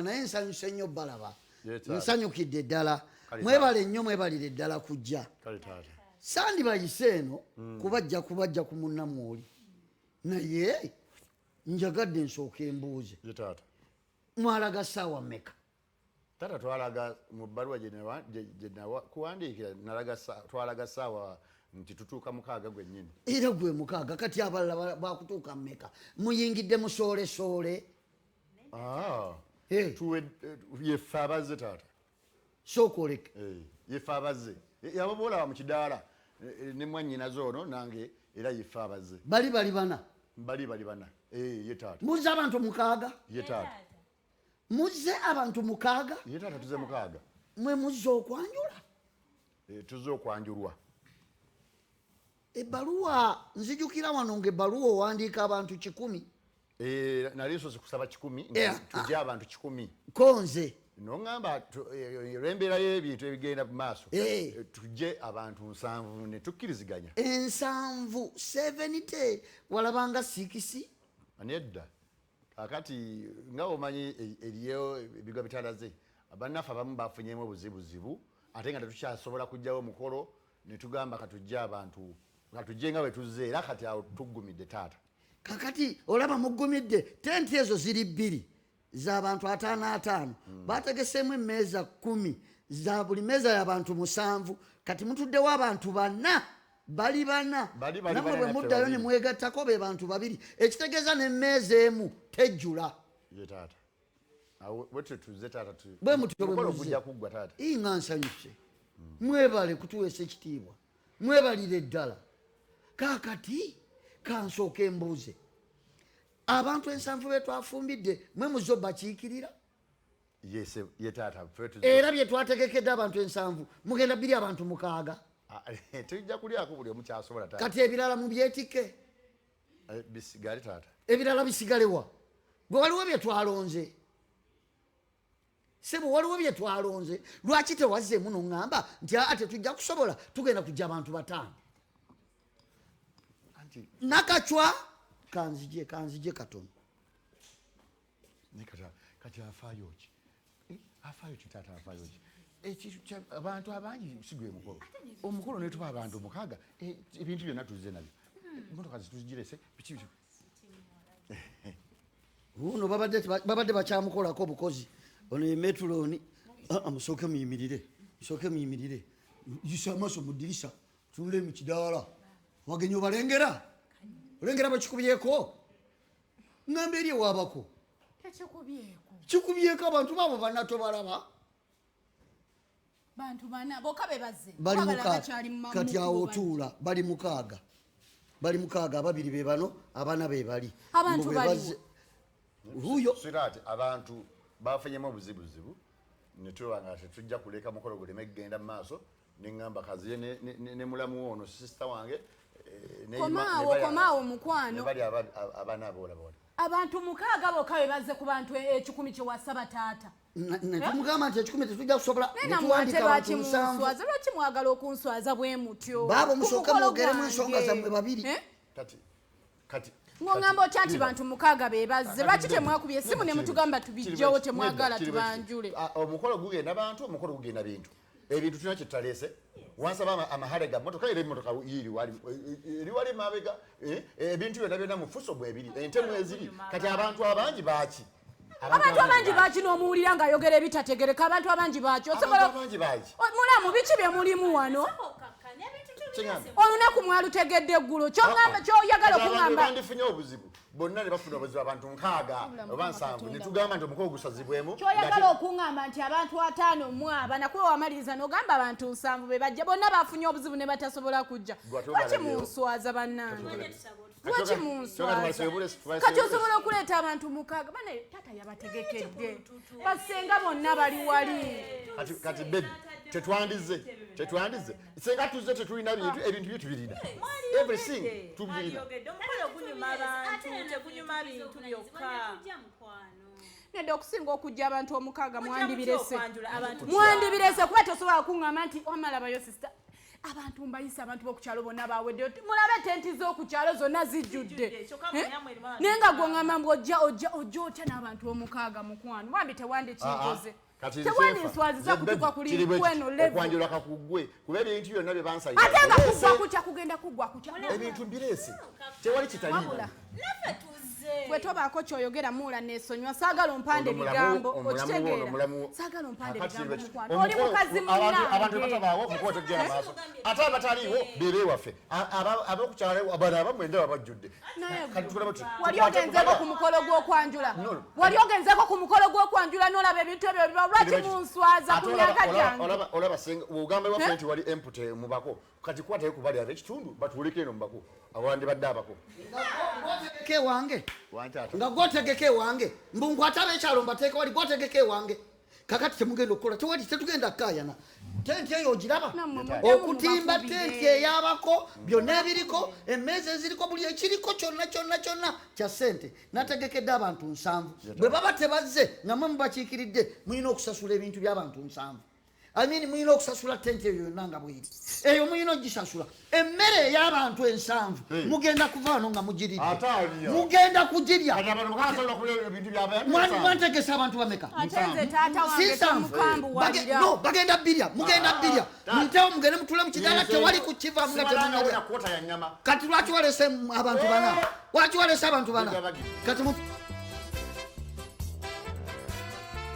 nkuwa naye nsanyuse nnyo balaba nsanyukidde ddala mwebale nnyo mwebalire ddala kujja sandi bayise eno kubajja ku munnammwe oli naye njagadde nsooka embuuze mwalaga ssaawa mmeka Taata twalaga mu bbaluwa gye kuwandiikira twalaga ssaawa nti tutuuka 6 gwennyini era gwe 6 kati abalala bakutuuka mmeka muyingidde musoole yeffe abazze taata sooka oleke yeffe abazze yababoolaba mu kidaala ne mwannyinaze ono nange era yeffe abazze bali bana ye taata muzze abantu 6 ye taata muzze abantu 6 ye taata tuze 6 mwe muzze okwanjula tuzze okwanjulwa ebbaluwa nzijukira wano ng'ebbaluwa owandiika abantu 100 nali nsozi kusaba 10 tujje abantu 10 konze noŋŋamba olw'embeera y'ebintu ebigenda mu maaso tujje abantu 7 ne tukkiriziganya 70 walabanga 6 nedda kakati nga omanyi eriyo ebigo bitalaze bannaffe abamu bafunyemu obuzibuzibu ate nga tetukyasobola kujjawo mukolo ne tugamba katujje abantu katujje nga bwe tuzze era kati awo tuggumidde taata kakati olaba muggumidde tenti ezo ziri 2 z'abantu 5 bategeseemu emmeeza 10 za buli mmeeza y'abantu 7 kati mutuddewo abantu 4 bali 4 namwe bwe muddayo ne mwegattako be bantu 2 ekitegeeza n'emmeeza emu tejjula ye taata bwe tuzze taata bwe mutyo bwe muzze kuggwa taata nga nsanyuse mwebale kutuweesa ekitiibwa mwebalire ddala kaakati kansooka embuuze abantu 7 be twafumbidde mwe muzze bakiikirira ye taata era bye twategekedde abantu 7 mugenda 2 abantu 6 tujja kulyako buli omu kyasobola taata kati ebirala mubyetike bisigale taata ebirala bisigalewa gwe waliwo bye twalonze sebo waliwo bye twalonze lwaki tewazzeemu noŋŋamba nti ate tujja kusobola tugenda kujja abantu 5 nakacwa kanzije katono kati afaayo ki taata afaayo ki abantu abangi sigwe omukolo netuba abantu 6 ebintu byonna tuzze nabyo motoka zituzigirese biki uno babadde bakyamukolako obukozi ono emetuloni musooke muyimirire yisa amaaso mu ddirisa tunule mu kidaala wagenye obalengera olengera bakikubyeko ngamba eri ewabako kikubyeko abantu baabo banna tobalaba bali 6 kati awo otuula bali 6 ababiri be bano abana be bali huyo sirati abantu bafunyemu obuzibuzibu ne tulanga tetujja kuleka mukolo guleme kugenda mu maaso neŋŋamba kaziye ne mulamu ono sister wange komaawo mukwano bali abana abolaboola abantu 6 bokka be bazze ku bantu 10 kye wasaba taata netumugamba nti 10 tetujja kusobola netuwandika abantu 7 lwaki mwagala okunswaza bwe mutyo baabo musooka mwogeremu ensonga zammwe 2 kati ng'ogamba otya nti bantu 6 be bazze lwaki temwakubye essimu ne mutugamba tubijjewo temwagala tubanjule omukolo gugenda bantu omukolo gugenda bintu ebintu tulina kye tutaleese wansaba amahale ga motoka era emotoka eri wali mabega ebintu byonna mu fuso bwebiri entemu eziri kati abantu abangi baaki abantu abangi baaki n'omuwulira ng'ayogera ebitategereka abantu abangi baaki osobola mulamu biki bye mulimu wano olunaku mwalutegedde eggulo kyoyagala okuŋŋamba ndifunye obuzibu bonna ne bafuna obuzibu abantu 6 oba 7 ne tugamba nti omukolo gusazibwemu kyoyagala okuŋŋamba nti abantu 5 mwaba nakuba wamaliriza n'ogamba abantu 7 be bajja bonna bafunye obuzibu ne batasobola kujja lwaki munswaza bannange lwaki munswaza kati osobola okuleeta abantu 6 bane taata yabategekedde basenga bonna bali wali kati bebi tetwandize senga tuzze tetulina ebintu bye tubirina everything tubirina nedda okusinga okujja abantu 6 mwandibirese kuba tosobola kuŋŋamba nti wamalabayo sisita abantu mbayise abantu b'okukyalo bonna bawedde mulabe tenti z'okukyalo zonna zijjudde naye nga gwe ngamba mbu ojja otya n'abantu omukaaga mukwano bambi tewandikikoze tewandinswaziza kutuka kuli kweno okwanjula kakugwe kuba ebintu byonna bye bansayira ate nga kuggwa kutya kugenda kuggwa kutya ebintu mbireese tewali kitaliimu gwe tobaako kyoyogera muula neesonywa saagala ompande bigambo okitegeera saagala ompande bigambo mukwano oli mukazi abantu batabaawo mukuba togera maaso ate abataliiwo beere waffe ab'okukyalo bano abamwenda babajjudde wali ogenzeeko ku mukolo gw'okwanjula wali ogenzeeko ku mukolo gw'okwanjula n'olaba ebintu ebyo biba lwaki munswaza ku myaka gyange olaba ogamba waffe nti wali empute mubako kati kwatayo kubali ab'ekitundu batuwulike eno mubako awandibadde abako ke wange nga gwotegeke wange mbunkwata ab'ekyalo mbateeka wali gwotegeke wange kakati temugenda okukola tewali tetugenda kukayana tenti eyo ogiraba okutimba tenti ey'abako byonna ebiriko emmeeza eziriko buli ekiriko kyonna kya ssente nategekedde abantu 7 bwe baba tebazze nga mwe mubakiikiridde mulina okusasula ebintu by'abantu 7 mulina okusasula tenti eyo yonna nga bweri eyo mulina ogisasula emmere ey'abantu 7 mugenda kuva wano nga mugiridde mugenda kugirya mwantegesa abantu bameka bagenda birya mugenda birya muyitewo mugende mutule mu kidaala tewali kukivamu nga temunalya kati lwaki walese abantu bana kati